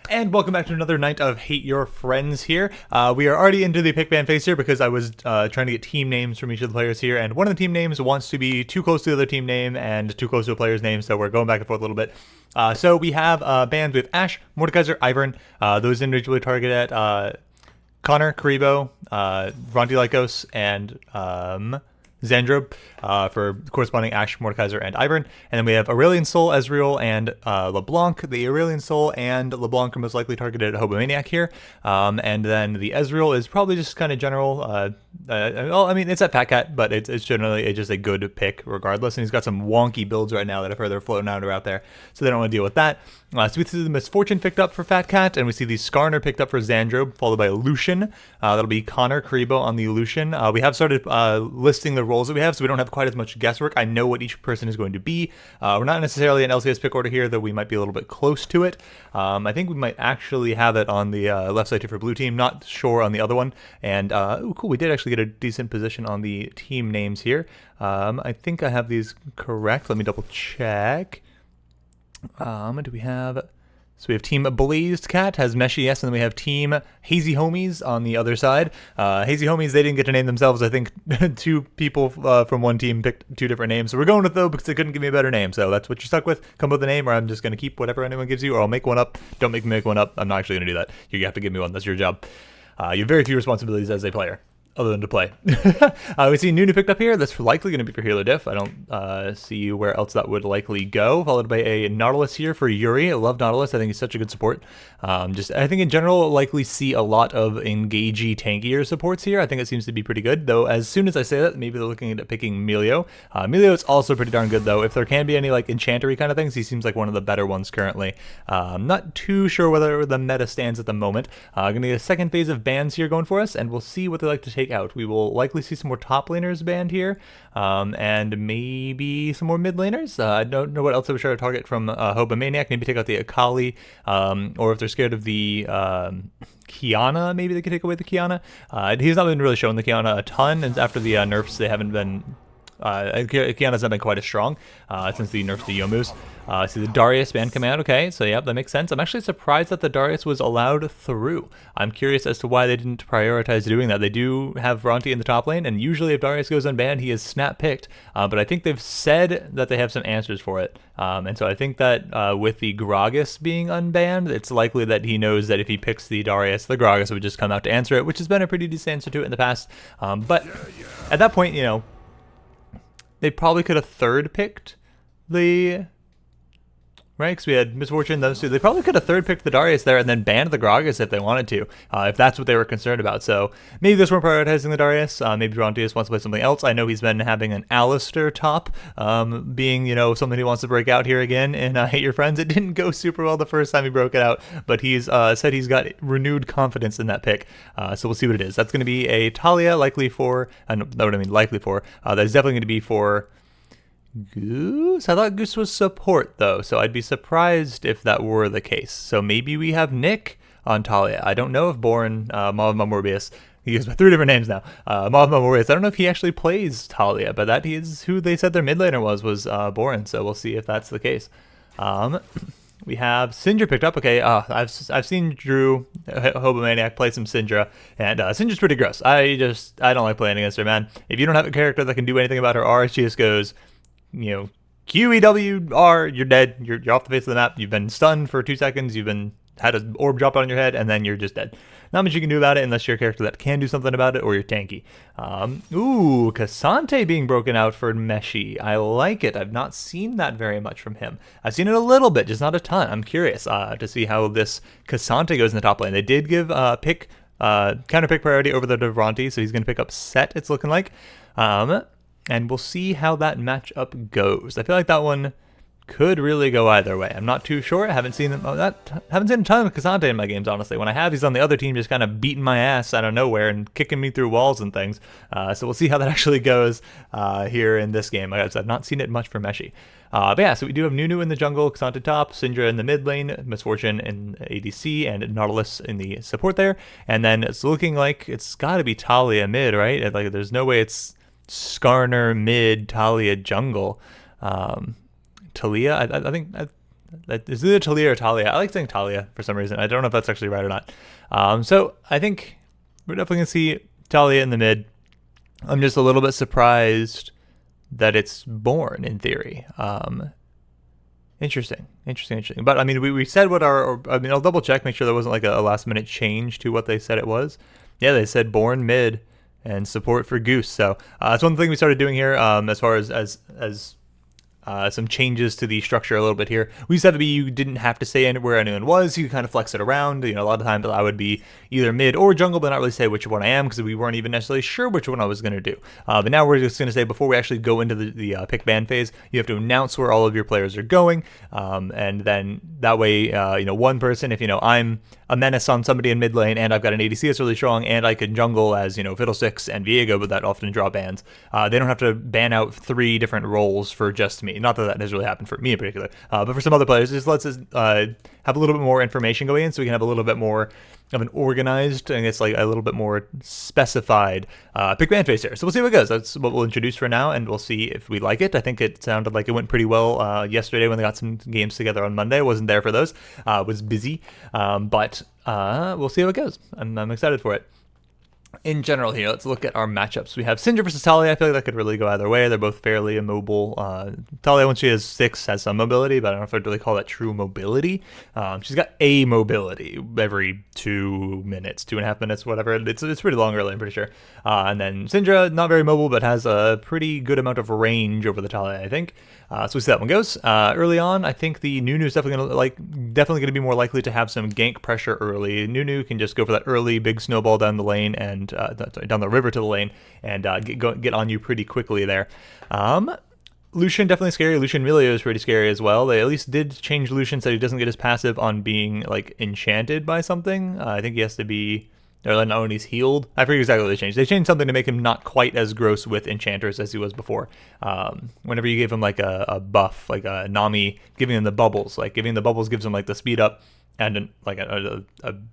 And welcome back to another night of Hate Your Friends here. We are already into the pick ban phase here because I was trying to get team names from each of the players here, and one of the team names wants to be too close to the other team name and too close to a player's name, so we're going back and forth a little bit. So we have bands with Ash, Mordekaiser, Ivern. Those individually target at Connor, Karibo, Ronti Lycos, and Zandrobe for corresponding Ash, Mordekaiser, and Ivern. And then we have Aurelion Sol, Ezreal, and LeBlanc. The Aurelion Sol and LeBlanc are most likely targeted at Hobomaniac here. And then the Ezreal is probably just kind of general. Well, I mean, it's at BlazedCat, but it's generally just a good pick regardless. And he's got some wonky builds right now that I've heard they're floating out there, so they don't want to deal with that. So we see the Misfortune picked up for BlazedCat, and we see the Skarner picked up for Zandrobe, followed by Lucian. That'll be Connor, Karibo on the Lucian. We have started listing the roles that we have, so we don't have quite as much guesswork. I know what each person is going to be. We're not necessarily an LCS pick order here, though we might be a little bit close to it. I think we might actually have it on the left side here for blue team, not sure on the other one. And, oh, cool, we did actually get a decent position on the team names here. I think I have these correct. Let me double check. Do we have... So we have Team BlazedCat has Meshi, yes, and then we have Team Hazy Homies on the other side. Hazy Homies, they didn't get to name themselves. I think two people from one team picked two different names. So we're going with though because they couldn't give me a better name. So that's what you're stuck with. Come up with a name, or I'm just going to keep whatever anyone gives you, or I'll make one up. Don't make me make one up. I'm not actually going to do that. You have to give me one. That's your job. You have very few responsibilities as a player, other than to play. We see Nunu picked up here. That's likely going to be for Healer Diff. I don't see where else that would likely go. Followed by a Nautilus here for Yuri. I love Nautilus. I think he's such a good support. I think in general, likely see a lot of engagey, tankier supports here. I think it seems to be pretty good. Though, as soon as I say that, maybe they're looking at picking Melio. Melio is also pretty darn good, though. If there can be any like enchantery kind of things, he seems like one of the better ones currently. I'm not too sure whether the meta stands at the moment. Going to get a second phase of bans here going for us, and we'll see what they like to take out. We will likely see some more top laners banned here, and maybe some more mid laners. I don't know what else I would try to target from Hobomaniac. Maybe take out the Akali, or if they're scared of the Kiana, maybe they could take away the Kiana. He's not been really showing the Kiana a ton, and after the nerfs, they haven't been... Kiana's not been quite as strong since the nerfs to Youmu's. See the Darius ban come out. Okay, so yeah, that makes sense. I'm actually surprised that the Darius was allowed through. I'm curious as to why they didn't prioritize doing that. They do have Ronti in the top lane, and usually if Darius goes unbanned, he is snap picked. But I think they've said that they have some answers for it. And so I think that with the Gragas being unbanned, it's likely that he knows that if he picks the Darius, the Gragas would just come out to answer it, which has been a pretty decent answer to it in the past. But at that point, you know, they probably could have third picked the... Right, because we had Misfortune, those two. They probably could have third picked the Darius there and then banned the Gragas if they wanted to, if that's what they were concerned about. So maybe this weren't prioritizing the Darius. Maybe Rontius wants to play something else. I know he's been having an Alistair top, being, you know, something he wants to break out here again in Hate Your Friends. It didn't go super well the first time he broke it out, but he's said he's got renewed confidence in that pick. So we'll see what it is. That's going to be a Talia, likely for, that's what I mean, likely for. That is definitely going to be for Goose? I thought Goose was support, though, so I'd be surprised if that were the case. So maybe we have Nick on Talia. I don't know if Bourne, Malavma Morbius, he goes by 3 different names now, Malavma Morbius, I don't know if he actually plays Talia, but that is who they said their mid laner was Bourne, so we'll see if that's the case. We have Syndra picked up. Okay, I've seen Drew Hobomaniac play some Syndra, and Syndra's pretty gross. I don't like playing against her, man. If you don't have a character that can do anything about her R, she just goes, you know, QEWR, you're dead. You're off the face of the map. You've been stunned for 2 seconds. You've been had an orb drop on your head, and then you're just dead. Not much you can do about it unless you're a character that can do something about it, or you're tanky. Ooh, Cassante being broken out for Meshi. I like it. I've not seen that very much from him. I've seen it a little bit, just not a ton. I'm curious to see how this Cassante goes in the top lane. They did give counter pick priority over the Devronti, so he's going to pick up Set, it's looking like. And we'll see how that matchup goes. I feel like that one could really go either way. I'm not too sure. I haven't seen haven't seen a ton of Cassante in my games, honestly. When I have, he's on the other team just kind of beating my ass out of nowhere and kicking me through walls and things. So we'll see how that actually goes here in this game. Like I said, I've not seen it much from Meshi. But yeah, so we do have Nunu in the jungle, Cassante top, Syndra in the mid lane, Misfortune in ADC, and Nautilus in the support there. And then it's looking like it's got to be Talia mid, right? Like, there's no way it's Skarner mid, Talia jungle. Talia, I think That is either Talia or Talia. I like saying Talia for some reason. I don't know if that's actually right or not. So I think we're definitely going to see Talia in the mid. I'm just a little bit surprised that it's Born in theory. Interesting. But I mean, we said what I mean, I'll double check, make sure there wasn't like a last minute change to what they said it was. Yeah, they said Born mid and support for Goose. So that's one thing we started doing here as far as some changes to the structure a little bit here. We said you didn't have to say where anyone was. You could kind of flex it around. You know, a lot of times I would be either mid or jungle, but not really say which one I am because we weren't even necessarily sure which one I was going to do. But now we're just going to say before we actually go into the pick ban phase, you have to announce where all of your players are going, and then that way, you know, one person, if you know I'm a menace on somebody in mid lane and I've got an ADC that's really strong and I can jungle as, you know, Fiddlesticks and Viego, but that often draw bans. They don't have to ban out 3 different roles for just me. Not that has really happened for me in particular, but for some other players, it just lets us have a little bit more information going in, so we can have a little bit more of an organized, and it's like a little bit more specified pick ban phase here. So we'll see what goes. That's what we'll introduce for now, and we'll see if we like it. I think it sounded like it went pretty well yesterday when they got some games together on Monday. I wasn't there for those. Was busy, but we'll see how it goes. I'm excited for it. In general here, let's look at our matchups. We have Syndra versus Talia. I feel like that could really go either way. They're both fairly immobile. Talia, when she has 6, has some mobility, but I don't know if I'd really call that true mobility. She's got a mobility every 2 minutes, 2.5 minutes, whatever. It's pretty long early, I'm pretty sure. And then Syndra, not very mobile, but has a pretty good amount of range over the Talia, I think. So we see that one goes. Early on, I think the Nunu is definitely going to be more likely to have some gank pressure early. Nunu can just go for that early big snowball down the lane and down the river to the lane and get on you pretty quickly there. Lucian definitely scary. Lucian Milio is pretty scary as well. They at least did change Lucian so he doesn't get his passive on being like enchanted by something. I think he has to be. Or not when he's healed. I forget exactly what they changed. They changed something to make him not quite as gross with enchanters as he was before. Whenever you gave him like a buff, like a Nami giving him the bubbles, like giving the bubbles gives him like the speed up and like a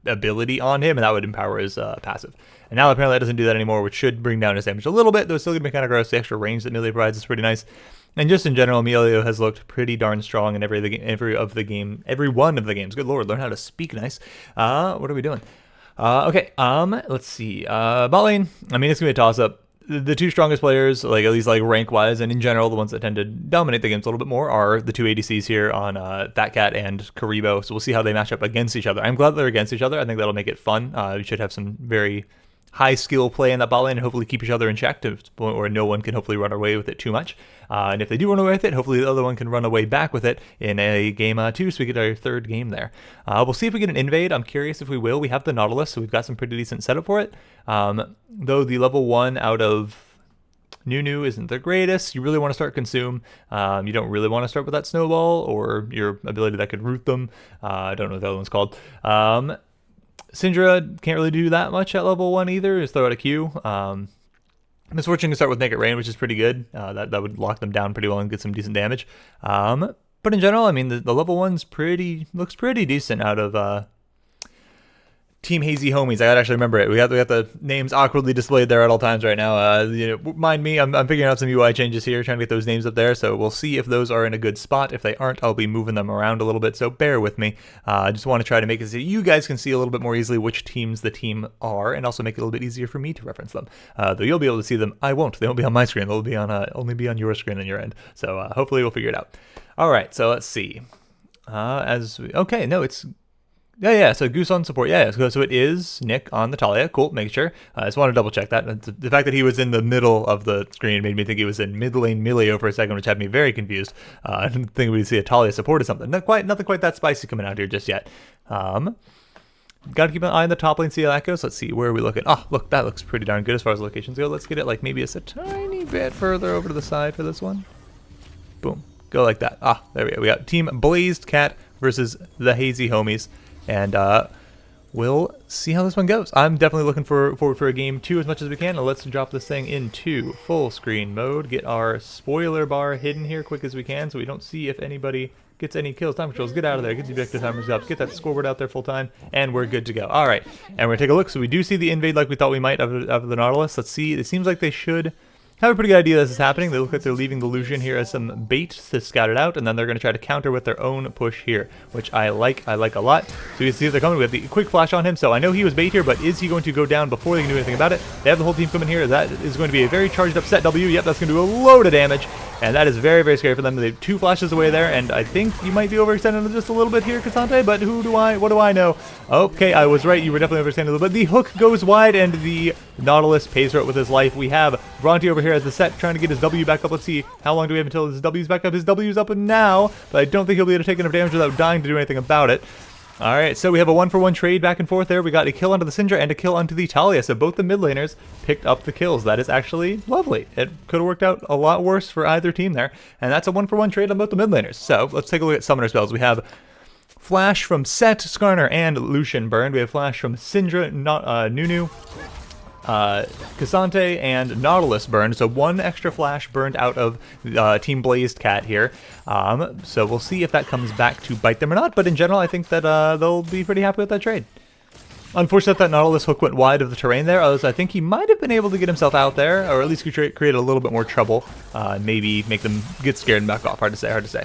ability on him, and that would empower his passive. And now apparently that doesn't do that anymore, which should bring down his damage a little bit, though it's still gonna be kind of gross. The extra range that Milio provides is pretty nice. And just in general, Milio has looked pretty darn strong in every one of the games. Good lord, learn how to speak nice. What are we doing? Okay, let's see. Bot lane, I mean, it's gonna be a toss-up. The 2 strongest players, like at least like rank-wise, and in general, the ones that tend to dominate the games a little bit more are the 2 ADCs here on BlazedCat and Karibo. So we'll see how they match up against each other. I'm glad they're against each other. I think that'll make it fun. We should have some very high skill play in that bot lane and hopefully keep each other in check to the point where no one can hopefully run away with it too much. And if they do run away with it, hopefully the other one can run away back with it in a game 2, so we get our 3rd game there. We'll see if we get an invade. I'm curious if we will. We have the Nautilus, so we've got some pretty decent setup for it. Though the level 1 out of Nunu isn't the greatest. You really want to start Consume. You don't really want to start with that Snowball or your ability that could root them. I don't know what the other one's called. Syndra can't really do that much at level 1 either. Just throw out a Q. Misfortune can start with Make It Rain, which is pretty good. That would lock them down pretty well and get some decent damage. But in general, I mean, the level 1's looks pretty decent out of Team Hazy homies. I gotta actually remember it. We got the names awkwardly displayed there at all times right now. You know, mind me, I'm figuring out some UI changes here, trying to get those names up there. So we'll see if those are in a good spot. If they aren't, I'll be moving them around a little bit. So bear with me. I just want to try to make it so you guys can see a little bit more easily which teams the team are, and also make it a little bit easier for me to reference them. Though you'll be able to see them, I won't. They won't be on my screen. They'll be on only be on your screen on your end. So hopefully we'll figure it out. All right. So let's see. Okay, no, it's. Yeah, so Goose on support. Yeah, so it is Nick on the Talia. Cool, make sure. I just want to double check that. The fact that he was in the middle of the screen made me think he was in mid lane Milio for a second, which had me very confused. I didn't think we'd see a Talia support or something. Nothing quite that spicy coming out here just yet. Got to keep an eye on the top lane, see how that goes. Let's see, where are we looking? Oh, look, that looks pretty darn good as far as locations go. Let's get it like maybe just a tiny bit further over to the side for this one. Boom, go like that. Ah, there we go. We got Team BlazedCat versus the Hazy homies. And we'll see how this one goes. I'm definitely looking forward for a game 2 as much as we can. And let's drop this thing into full screen mode. Get our spoiler bar hidden here quick as we can so we don't see if anybody gets any kills. Time controls, get out of there. Get the objective timers up. Get that scoreboard out there full time. And we're good to go. All right. And we're going to take a look. So we do see the invade like we thought we might of the Nautilus. Let's see. It seems like they should have a pretty good idea this is happening. They look like they're leaving the Lucian here as some bait to scout it out, and then they're going to try to counter with their own push here, which I like a lot. So you see they're coming with the quick flash on him, so I know he was bait here, but is he going to go down before they can do anything about it? They have the whole team coming here. That is going to be a very charged up set W. Yep, that's going to do a load of damage, and that is very, very scary for them. They have 2 flashes away there, and I think you might be overextending just a little bit here, Cassante, but what do I know? Okay, I was right. You were definitely overextending a little bit. The hook goes wide, and the Nautilus pays for it with his life. We have Bronte over here as the set trying to get his W back up. Let's see, how long do we have until his W's back up? His W's up now, but I don't think he'll be able to take enough damage without dying to do anything about it. Alright, so we have a 1-for-1 trade back and forth there. We got a kill onto the Syndra and a kill onto the Talia, so both the mid laners picked up the kills. That is actually lovely. It could have worked out a lot worse for either team there, and that's a 1-for-1 trade on both the mid laners. So let's take a look at summoner spells. We have Flash from Set, Skarner, and Lucian burned. We have Flash from Syndra, Nunu, Cassante, and Nautilus burned, so 1 extra flash burned out of Team BlazedCat here. So we'll see if that comes back to bite them or not, but in general I think that they'll be pretty happy with that trade. Unfortunate that Nautilus hook went wide of the terrain there, as I think he might have been able to get himself out there, or at least create a little bit more trouble, maybe make them get scared and back off. Hard to say.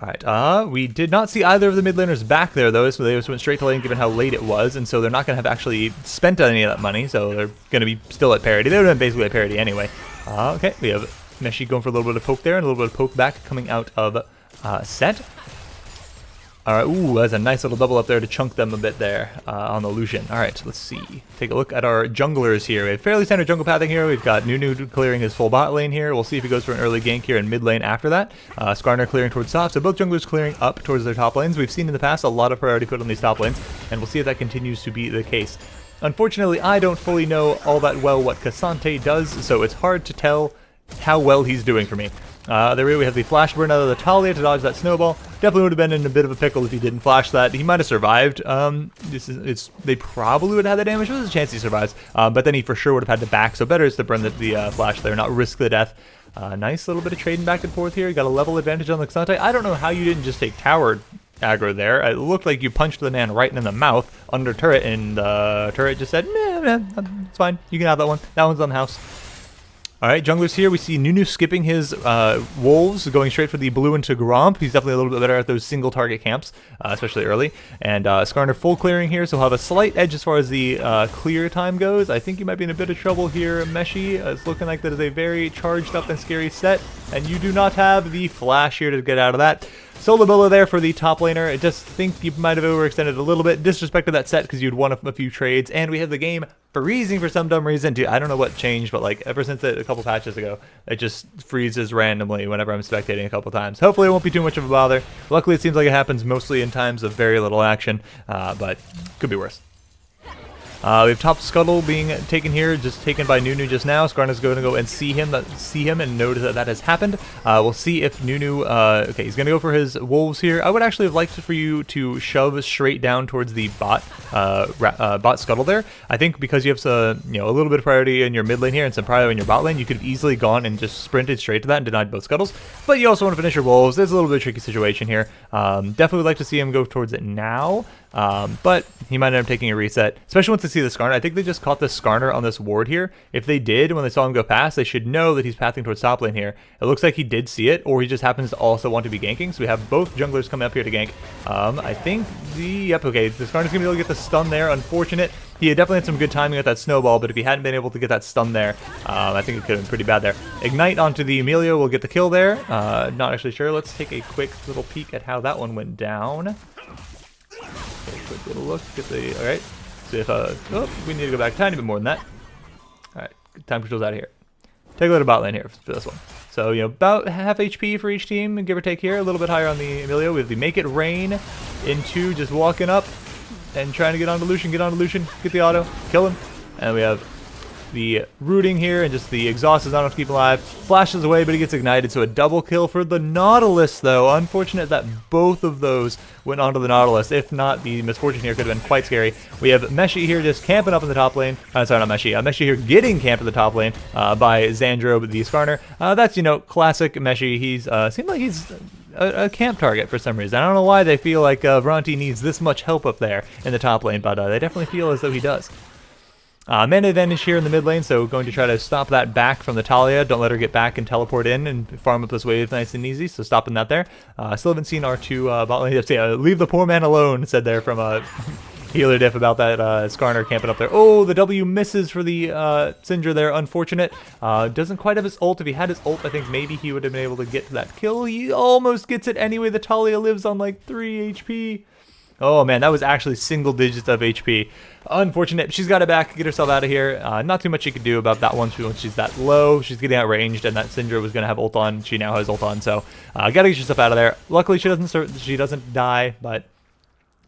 Alright, we did not see either of the mid laners back there though, so they just went straight to lane given how late it was, and so they're not going to have actually spent any of that money, so they're going to be still at parity. They would have been basically at parity anyway. Okay, we have Meshi going for a little bit of poke there, and a little bit of poke back coming out of Set. Alright, ooh, that's a nice little double up there to chunk them a bit there on the Lucian. Alright, let's see. Take a look at our junglers here. We have fairly standard jungle pathing here. We've got Nunu clearing his full bot lane here. We'll see if he goes for an early gank here in mid lane after that. Skarner clearing towards top, so both junglers clearing up towards their top lanes. We've seen in the past a lot of priority put on these top lanes, and we'll see if that continues to be the case. Unfortunately, I don't fully know all that well what Cassante does, so it's hard to tell how well he's doing for me. There we have the flash burn out of the Talia to dodge that snowball. Definitely would have been in a bit of a pickle if he didn't flash that. He might have survived. They probably would have had the damage. There's a chance he survives, but then he for sure would have had to back. So better is to burn the flash there, not risk the death. Nice little bit of trading back and forth here. You got a level advantage on the Cassante. I don't know how you didn't just take tower aggro there. It looked like you punched the man right in the mouth under turret, and the turret just said, "Meh, it's fine. You can have that one. That one's on the house." Alright, junglers here, we see Nunu skipping his wolves, going straight for the blue into Gromp. He's definitely a little bit better at those single target camps, especially early. And Skarner full clearing here, so he'll have a slight edge as far as the clear time goes. I think you might be in a bit of trouble here, Meshi. It's looking like that is a very charged up and scary set, and you do not have the flash here to get out of that. Solo Bolo there for the top laner. I just think you might have overextended a little bit, disrespected that set because you'd won a few trades, and we have the game freezing for some dumb reason too. I don't know what changed, but like ever since a couple patches ago, it just freezes randomly whenever I'm spectating a couple times. Hopefully it won't be too much of a bother. Luckily it seems like it happens mostly in times of very little action, but could be worse. We have top scuttle being taken here, just taken by Nunu just now. Skarna's going to go and see him and notice that has happened. We'll see if Nunu, okay, he's going to go for his wolves here. I would actually have liked for you to shove straight down towards the bot scuttle there. I think because you have a little bit of priority in your mid lane here and some priority in your bot lane, you could have easily gone and just sprinted straight to that and denied both scuttles. But you also want to finish your wolves. There's a little bit of a tricky situation here. Definitely would like to see him go towards it now. But he might end up taking a reset, especially once they see the Skarner. I think they just caught the Skarner on this ward here. If they did, when they saw him go past, they should know that he's pathing towards top lane here. It looks like he did see it, or he just happens to also want to be ganking. So we have both junglers coming up here to gank. I think okay, the Skarner's gonna be able to get the stun there. Unfortunate. He had definitely had some good timing with that snowball, but if he hadn't been able to get that stun there, I think it could have been pretty bad there. Ignite onto the Emilio will get the kill there. Not actually sure. Let's take a quick little peek at how that one went down. Quick little look at the, alright, see if, oh, we need to go back a tiny bit more than that. Alright, time control's out of here. Take a look at bot lane here for this one. So, about half HP for each team, give or take here, a little bit higher on the Emilio. We have the Make It Rain into just walking up and trying to get onto Lucian, get the auto, kill him. And we have the rooting here, and just the exhaust is not enough to keep him alive. Flashes away, but he gets ignited, so a double kill for the Nautilus, though. Unfortunate that both of those went onto the Nautilus. If not, the misfortune here could have been quite scary. We have Meshi here just camping up in the top lane. Sorry, not Meshi. Meshi here getting camped in the top lane by Xandro, the Skarner. That's, classic Meshi. He's seemed like he's a camp target for some reason. I don't know why they feel like Bronte needs this much help up there in the top lane, but they definitely feel as though he does. Mana advantage here in the mid lane, so going to try to stop that back from the Talia. Don't let her get back and teleport in and farm up this wave nice and easy, so stopping that there. Still haven't seen our two bot lane. Leave the poor man alone, said there from Healer Diff about that Skarner camping up there. Oh, the W misses for the Syndra there. Unfortunate. Doesn't quite have his ult. If he had his ult, I think maybe he would have been able to get to that kill. He almost gets it anyway. The Talia lives on like 3 HP. Oh man, that was actually single digits of HP. Unfortunate. She's got it back. Get herself out of here. Not too much she could do about that once she's that low. She's getting outranged, and that Syndra was going to have ult on. She now has ult on, so gotta get yourself out of there. Luckily, she doesn't die, but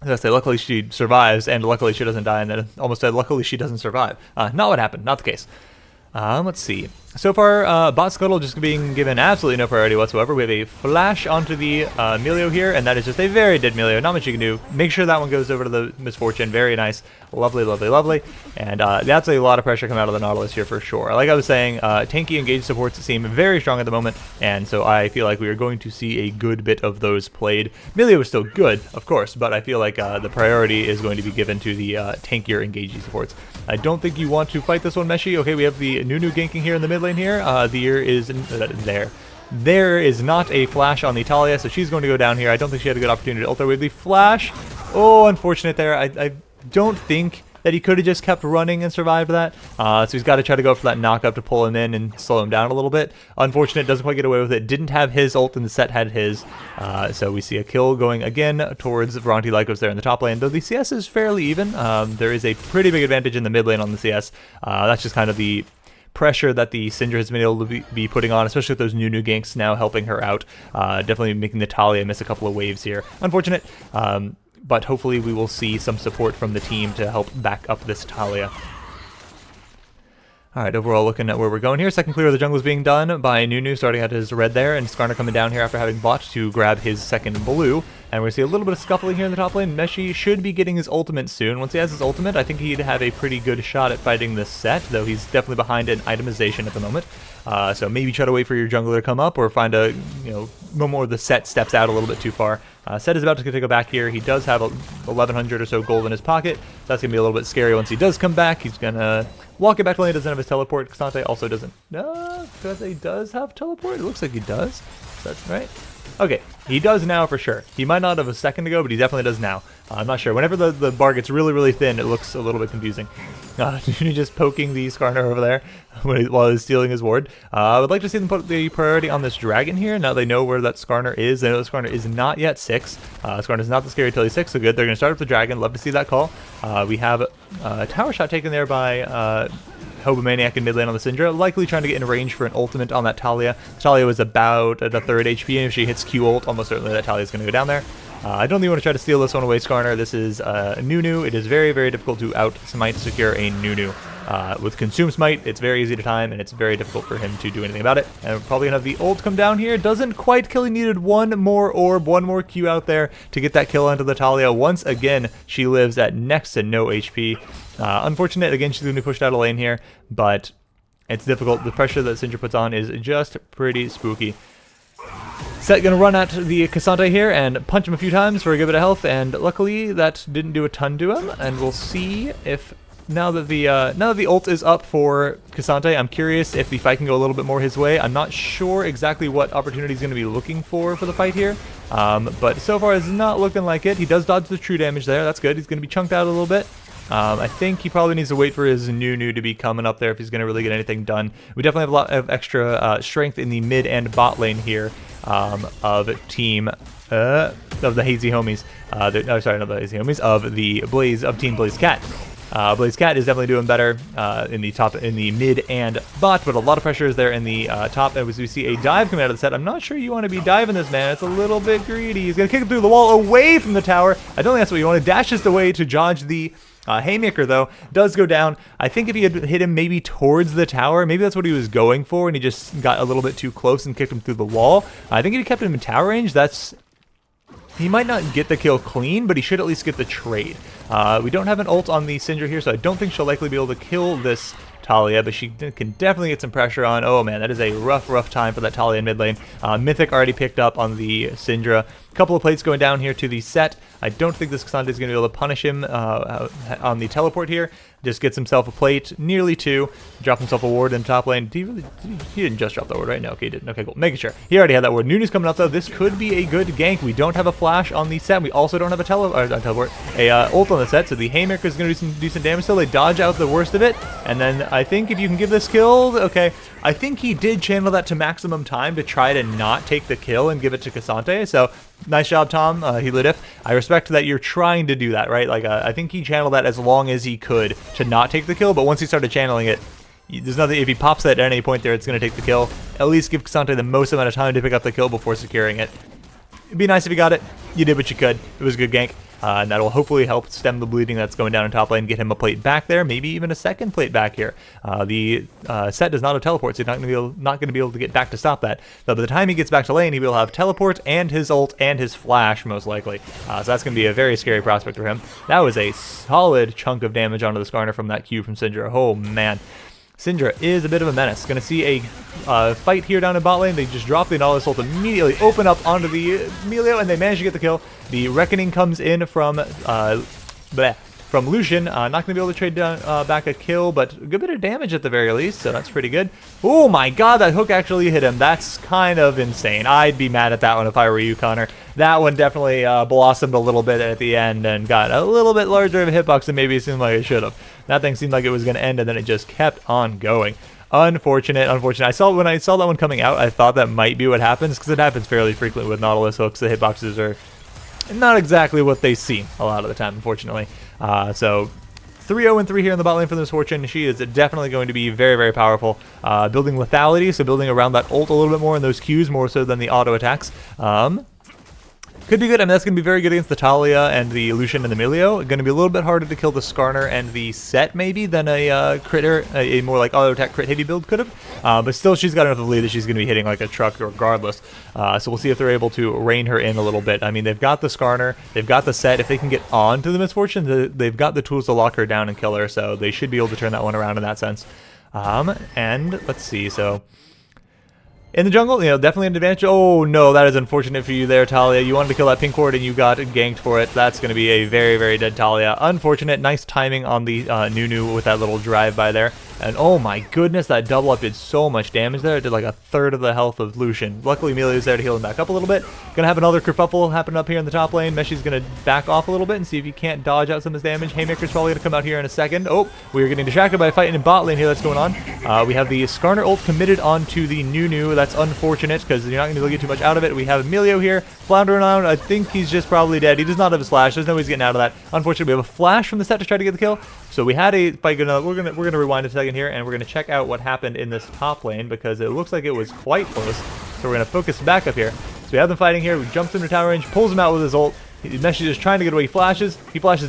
as I say, luckily she survives, and luckily she doesn't die, and then almost said luckily she doesn't survive. Not what happened. Not the case. Let's see. So far, Bot Scuttle just being given absolutely no priority whatsoever. We have a flash onto the Melio here, and that is just a very dead Melio. Not much you can do. Make sure that one goes over to the Misfortune. Very nice. Lovely, lovely, lovely. And that's a lot of pressure coming out of the Nautilus here for sure. Like I was saying, tanky engaged supports seem very strong at the moment, and so I feel like we are going to see a good bit of those played. Melio is still good, of course, but I feel like the priority is going to be given to the tankier engaged supports. I don't think you want to fight this one, Meshi. Okay, we have the Nunu ganking here in the mid lane here. The ear is there. There is not a flash on the Talia, so she's going to go down here. I don't think she had a good opportunity to ult her with the flash. Oh, unfortunate there. I don't think that he could have just kept running and survived that. So he's got to try to go for that knock-up to pull him in and slow him down a little bit. Unfortunate, doesn't quite get away with it. Didn't have his ult, and the set had his. So we see a kill going again towards Veranti Lycos there in the top lane. Though the CS is fairly even, there is a pretty big advantage in the mid lane on the CS. That's just kind of the pressure that the Syndra has been able to be putting on, especially with those new ganks now helping her out. Definitely making the Talia miss a couple of waves here. Unfortunate. But hopefully we will see some support from the team to help back up this Talia. Alright, overall looking at where we're going here. Second clear of the jungle is being done by Nunu starting at his red there, and Skarner coming down here after having bought to grab his second blue. And we're going to see a little bit of scuffling here in the top lane. Meshi should be getting his ultimate soon. Once he has his ultimate, I think he'd have a pretty good shot at fighting this set, though he's definitely behind in itemization at the moment. So maybe try to wait for your jungler to come up, or find a, no more of the set steps out a little bit too far. Set is about to go back here. He does have 1,100 or so gold in his pocket, so that's going to be a little bit scary once he does come back. He's going to walk it back to lane. Doesn't have his teleport. Cassante also doesn't. No, Cassante does have teleport? It looks like he does. That's right. Okay, he does now for sure. He might not have a second ago, but he definitely does now. I'm not sure. Whenever the bar gets really, really thin, it looks a little bit confusing. Just poking the Skarner over there while he's stealing his ward. I would like to see them put the priority on this dragon here. Now they know where that Skarner is. They know the Skarner is not yet 6. Skarner is not the scary till he's 6, so good. They're going to start up the dragon. Love to see that call. We have a tower shot taken there by Hobomaniac in mid lane on the Syndra, likely trying to get in range for an ultimate on that Talia. Talia was about at a third HP, and if she hits Q ult, almost certainly that Talia is going to go down there. I don't think you want to try to steal this one away, Skarner. This is Nunu. It is very, very difficult to out-smite secure a Nunu. With Consume Smite, it's very easy to time, and it's very difficult for him to do anything about it. And we're probably going to have the ult come down here. Doesn't quite kill. He needed one more orb, one more Q out there to get that kill onto the Talia. Once again, she lives at next to no HP. Unfortunate, again, she's going to be pushed out of lane here, but it's difficult. The pressure that Syndra puts on is just pretty spooky. Set going to run at the Cassante here and punch him a few times for a good bit of health, and luckily that didn't do a ton to him, and we'll see if now that the ult is up for Cassante, I'm curious if the fight can go a little bit more his way. I'm not sure exactly what opportunity he's going to be looking for the fight here, but so far it's not looking like it. He does dodge the true damage there. That's good. He's going to be chunked out a little bit. I think he probably needs to wait for his Nunu to be coming up there if he's going to really get anything done. We definitely have a lot of extra strength in the mid and bot lane here of team of the Hazy homies. Sorry, not the Hazy homies, of the Team BlazedCat. BlazedCat is definitely doing better in the mid and bot, but a lot of pressure is there in the top. And as we see a dive coming out of the set, I'm not sure you want to be diving this man. It's a little bit greedy. He's going to kick him through the wall away from the tower. I don't think that's what you want to. Dash just away to dodge the Haymaker, though, does go down. I think if he had hit him maybe towards the tower, maybe that's what he was going for, and he just got a little bit too close and kicked him through the wall. I think if he kept him in tower range, he might not get the kill clean, but he should at least get the trade. We don't have an ult on the Syndra here, so I don't think she'll likely be able to kill this Talia, but she can definitely get some pressure on. Oh man, that is a rough time for that Talia in mid lane. Mythic already picked up on the Syndra. Couple of plates going down here to the set. I don't think this Cassandra is going to be able to punish him on the teleport here. Just gets himself a plate, nearly 2. Drop himself a ward in top lane. He didn't just drop the ward, right? No, okay, he didn't. Okay, cool. Making sure. He already had that ward. Nunu's coming up, though. This could be a good gank. We don't have a flash on the set. We also don't have a ult on the set, so the Haymaker is going to do some decent damage still. They dodge out the worst of it, and then I think if you can give this kill, okay, I think he did channel that to maximum time to try to not take the kill and give it to Cassandra, so nice job, Tom. He lit if. I respect that you're trying to do that, right? Like, I think he channeled that as long as he could to not take the kill, but once he started channeling it, there's nothing. If he pops that at any point there, it's going to take the kill. At least give Cassandra the most amount of time to pick up the kill before securing it. It'd be nice if you got it. You did what you could. It was a good gank. And that'll hopefully help stem the bleeding that's going down in top lane, get him a plate back there, maybe even a second plate back here. The set does not have teleport, so you're not going to be able to get back to stop that. So by the time he gets back to lane, he will have teleport and his ult and his flash, most likely. So that's going to be a very scary prospect for him. That was a solid chunk of damage onto the Skarner from that Q from Syndra. Oh, man. Syndra is a bit of a menace. Going to see a fight here down in bot lane. They just drop the Nautilus ult immediately, open up onto the Emilio, and they manage to get the kill. The Reckoning comes in from Lucian. Not going to be able to trade down, back a kill, but a good bit of damage at the very least, so that's pretty good. Oh my god, that hook actually hit him. That's kind of insane. I'd be mad at that one if I were you, Connor. That one definitely blossomed a little bit at the end and got a little bit larger of a hitbox than maybe it seemed like it should have. That thing seemed like it was going to end, and then it just kept on going. Unfortunate. When I saw that one coming out, I thought that might be what happens, because it happens fairly frequently with Nautilus hooks. The hitboxes are not exactly what they seem a lot of the time, unfortunately. So 3-0-3 here in the bot lane for this Fortune. She is definitely going to be very, very powerful. Building lethality, so building around that ult a little bit more and those Qs more so than the auto attacks. Could be good. I mean, that's going to be very good against the Talia and the Lucian and the Emilio. Going to be a little bit harder to kill the Skarner and the Set, maybe, than a critter, a more like auto-attack crit hitty build could have. But still, she's got enough of a lead that she's going to be hitting like a truck regardless. So we'll see if they're able to rein her in a little bit. I mean, they've got the Skarner, they've got the Set. If they can get on to the Misfortune, they've got the tools to lock her down and kill her, so they should be able to turn that one around in that sense. And let's see, so in the jungle, definitely an advantage. Oh no, that is unfortunate for you there, Talia. You wanted to kill that pink ward and you got ganked for it. That's going to be a very, very dead Talia. Unfortunate. Nice timing on the Nunu with that little drive-by there. And oh my goodness, that double up did so much damage there. It did like a third of the health of Lucian. Luckily, Emilio's there to heal him back up a little bit. Gonna have another kerfuffle happen up here in the top lane. Meshi's gonna back off a little bit and see if he can't dodge out some of his damage. Haymaker's probably gonna come out here in a second. Oh, we are getting distracted by a fight in bot lane here that's going on. We have the Skarner ult committed onto the Nunu. That's unfortunate because you're not gonna be able to get too much out of it. We have Emilio here floundering around. I think he's just probably dead. He does not have his flash. There's no way he's getting out of that. Unfortunately, we have a flash from the set to try to get the kill. So we had a fight. We're gonna rewind a second here, and we're gonna check out what happened in this top lane because it looks like it was quite close. So we're gonna focus back up here. So we have them fighting here. We jumps into tower range, pulls him out with his ult. Mesh is just trying to get away. He flashes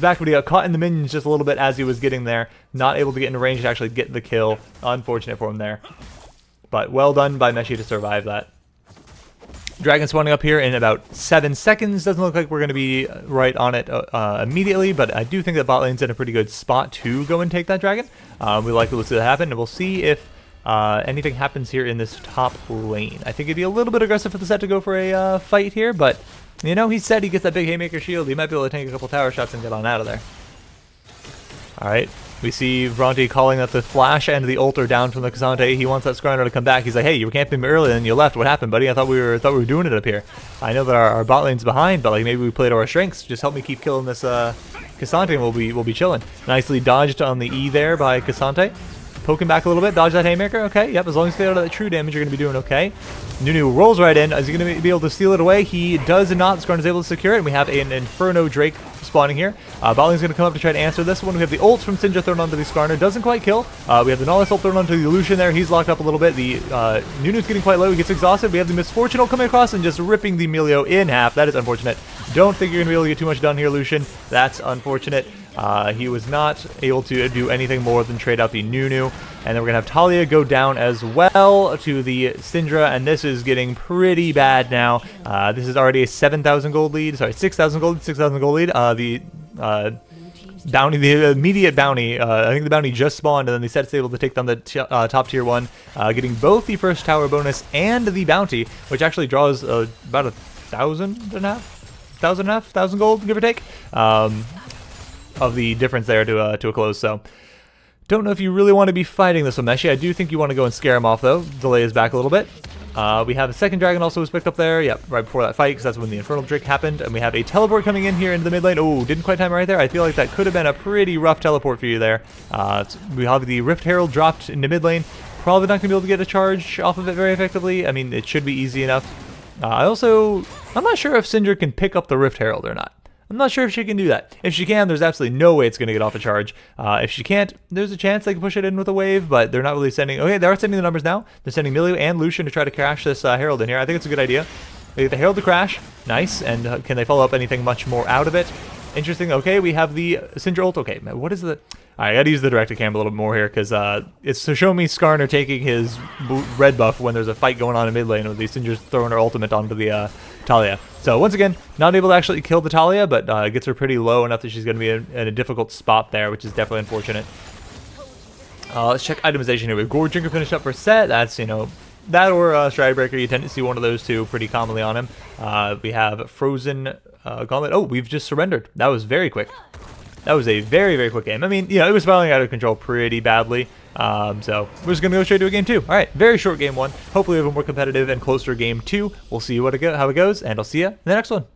back, but he got caught in the minions just a little bit as he was getting there. Not able to get into range to actually get the kill. Unfortunate for him there. But well done by Meshi to survive that. Dragon spawning up here in about 7 seconds. Doesn't look like we're going to be right on it immediately, but I do think that bot lane's in a pretty good spot to go and take that dragon. We likely will see that happen, and we'll see if anything happens here in this top lane. I think it'd be a little bit aggressive for the set to go for a fight here, but he said he gets that big Haymaker shield. He might be able to tank a couple tower shots and get on out of there. Alright, we see Bronte calling that the flash and the ult are down from the Cassandra. He wants that Skarner to come back. He's like, hey, you were camping me earlier and you left. What happened, buddy? I thought we were doing it up here. I know that our bot lane's behind, but like maybe we played to our strengths. Just help me keep killing this Cassandra and we'll be chilling. Nicely dodged on the E there by Cassandra. Poking back a little bit, dodge that Haymaker. Okay, yep, as long as you stay out of that true damage, you're going to be doing okay. Nunu rolls right in. Is he going to be able to steal it away? He does not. Skarner's able to secure it, and we have an Inferno Drake spawning here. Bot lane's going to come up to try to answer this one. We have the ult from Syndra thrown onto the Skarner. Doesn't quite kill. We have the Nautilus ult thrown onto the Lucian there. He's locked up a little bit. The Nunu's getting quite low. He gets exhausted. We have the Misfortune ult coming across and just ripping the Emilio in half. That is unfortunate. Don't think you're going to be able to get too much done here, Lucian. That's unfortunate. He was not able to do anything more than trade out the Nunu. And then we're going to have Talia go down as well to the Syndra, and this is getting pretty bad now. This is already a 7,000 gold lead. Sorry, 6,000 gold lead. The bounty, the immediate bounty, I think the bounty just spawned, and then the set's able to take down the top tier 1, getting both the first tower bonus and the bounty, which actually draws about a 1,000 gold, give or take, of the difference there to a close. So don't know if you really want to be fighting this one, Meshi. I do think you want to go and scare him off, though. Delay is back a little bit. We have a second dragon also was picked up there. Yep, right before that fight, because that's when the Infernal Drake happened. And we have a teleport coming in here into the mid lane. Oh, didn't quite time it right there. I feel like that could have been a pretty rough teleport for you there. We have the Rift Herald dropped into mid lane. Probably not going to be able to get a charge off of it very effectively. I mean, it should be easy enough. I'm not sure if Syndra can pick up the Rift Herald or not. I'm not sure if she can do that. If she can, there's absolutely no way it's going to get off a charge. If she can't, there's a chance they can push it in with a wave, but they're not really sending... Okay, they are sending the numbers now. They're sending Milio and Lucian to try to crash this Herald in here. I think it's a good idea. They get the Herald to crash. Nice. And can they follow up anything much more out of it? Interesting. Okay, we have the Syndra ult. Okay, what is the... I gotta use the directed cam a little bit more here, because it's to show me Skarner taking his red buff when there's a fight going on in mid lane with the Syndra's throwing her ultimate onto the Talia. So once again, not able to actually kill the Talia, but gets her pretty low enough that she's going to be in a difficult spot there, which is definitely unfortunate. Let's check itemization here. We have Gourd Drinker finished up for Set. That's, you know, that or Stridebreaker. You tend to see one of those two pretty commonly on him. We have Frozen Gauntlet. Oh, we've just surrendered. That was very quick. That was a very, very quick game. I mean, you know, it was spiraling out of control pretty badly. So we're just going to go straight to a game 2. All right, very short game 1. Hopefully we have a more competitive and closer game 2. We'll see how it goes, and I'll see you in the next one.